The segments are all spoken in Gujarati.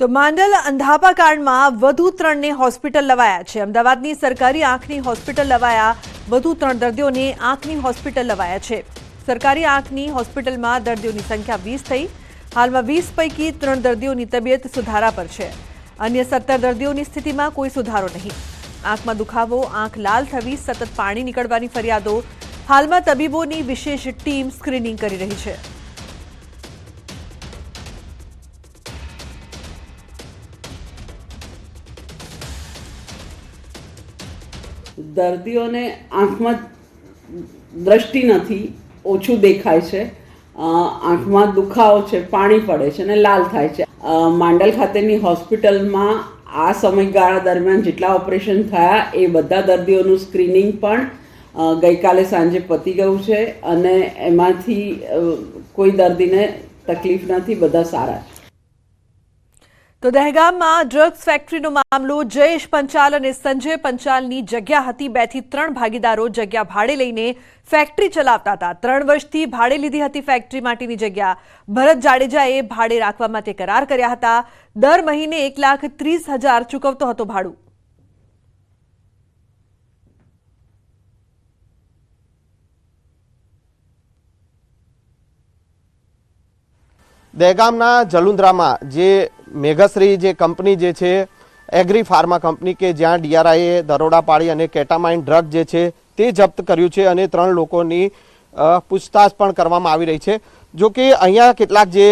તો માંડલ અંધાપા કાંડમાં વધુ 3ને હોસ્પિટલ લવાયા છે। અમદાવાદની સરકારી આંખની હોસ્પિટલ લવાયા વધુ 3 દર્દીઓને આંખની હોસ્પિટલ લવાયા છે। સરકારી આંખની હોસ્પિટલમાં દર્દીઓની સંખ્યા 20 થઈ। હાલમાં 20 પૈકી 3 દર્દીઓની તબિયત સુધારા પર છે। અન્ય 17 દર્દીઓની સ્થિતિમાં કોઈ સુધારો નહીં। આંખમાં દુખાવો, આંખ લાલ થવી, સતત પાણી નીકળવાની ફરિયાદો। હાલમાં તબીબોની વિશેષ ટીમ સ્ક્રીનિંગ કરી રહી છે। દર્દીઓને આંખમાં દ્રષ્ટિ નથી, ઓછું દેખાય છે, આંખમાં દુખાવો છે, પાણી પડે છે અને લાલ થાય છે। માંડલ ખાતેની હોસ્પિટલમાં આ સમયગાળા દરમિયાન જેટલા ઓપરેશન થયા એ બધા દર્દીઓનું સ્ક્રીનિંગ પણ ગઈકાલે સાંજે પતી ગયું છે અને એમાંથી કોઈ દર્દીને તકલીફ નથી, બધા સારા છે। તો દહેગામમાં ડ્રગ્સ ફેક્ટરીનો મામલો। જયેશ પંચાલ અને સંજય પંચાલની જગ્યા હતી। 2 થી 3 ભાગીદારો જગ્યા ભાડે લઈને ફેક્ટરી ચલાવતા હતા। 3 વર્ષથી ભાડે લીધી હતી ફેક્ટરી માટેની જગ્યા। ભરત જાડેજાએ ભાડે રાખવા માટે કરાર કર્યા હતા। દર મહિને 1,30,000 ચૂકવતો હતો ભાડું। દહેગામના જલુંદ્રામાં જે મેઘશ્રી જે કંપની જે છે એગ્રી ફાર્મા કંપની કે જ્યાં ડીઆરઆઈએ દરોડા પાડી અને કેટામાઇન ડ્રગ જે છે તે જપ્ત કર્યું છે અને 3 લોકોની પૂછતાછ પણ કરવામાં આવી રહી છે। જો કે અહીંયા કેટલાક જે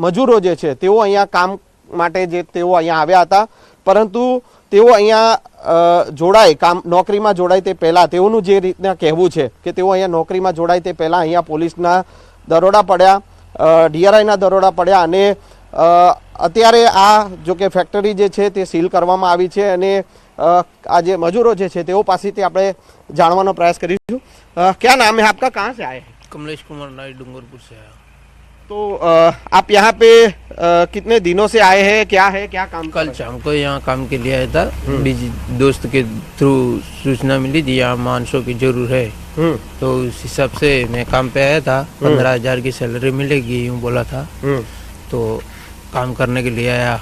મજૂરો જે છે તેઓ અહીંયા કામ માટે જે તેઓ અહીંયા આવ્યા હતા, પરંતુ તેઓ અહીંયા જોડાય નોકરીમાં જોડાય તે પહેલાં તેઓનું જે રીતના કહેવું છે કે તેઓ અહીંયા નોકરીમાં જોડાય તે પહેલાં અહીંયા પોલીસના દરોડા પડ્યા, ડીઆરઆઈના દરોડા પડ્યા અને અત્યારે આ જો કે ફેક્ટરી જે છે તે સીલ કરવામાં આવી છે અને આ જે મજૂરો જે છે તેઓ પાસેથી આપણે જાણવાનો પ્રયાસ કરીશું। क्या नाम है आपका, कहाँ से आए हैं? कमलेश कुमार नाइट डूंगरपुर से आया। तो आप यहाँ पे कितने दिनों से आए हैं, क्या है, क्या काम? कल शाम को यहाँ काम के लिए आया था। बीजी दोस्त के थ्रू सूचना मिली थी यहाँ मानसों की जरूर है, तो उस हिसाब से मैं काम पे आया था। 15,000 की सैलरी मिलेगी यूँ बोला था, तो काम करने के लिए आया।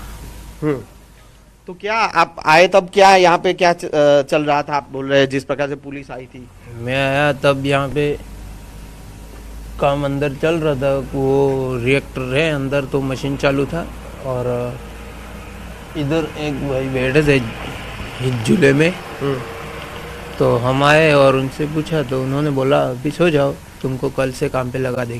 तो क्या आप आए तब क्या यहाँ पे क्या चल रहा था? आप बोल रहे हैं जिस प्रकार से पुलिस आई थी। मैं आया तब यहाँ पे काम अंदर चल रहा था, वो रिएक्टर है अंदर, तो मशीन चालू था और इधर एक भाई बैठे थे झूले में, तो हम आए और उनसे पूछा तो उन्होंने बोला अभी सो जाओ, तुमको कल से काम पे लगा देंगे।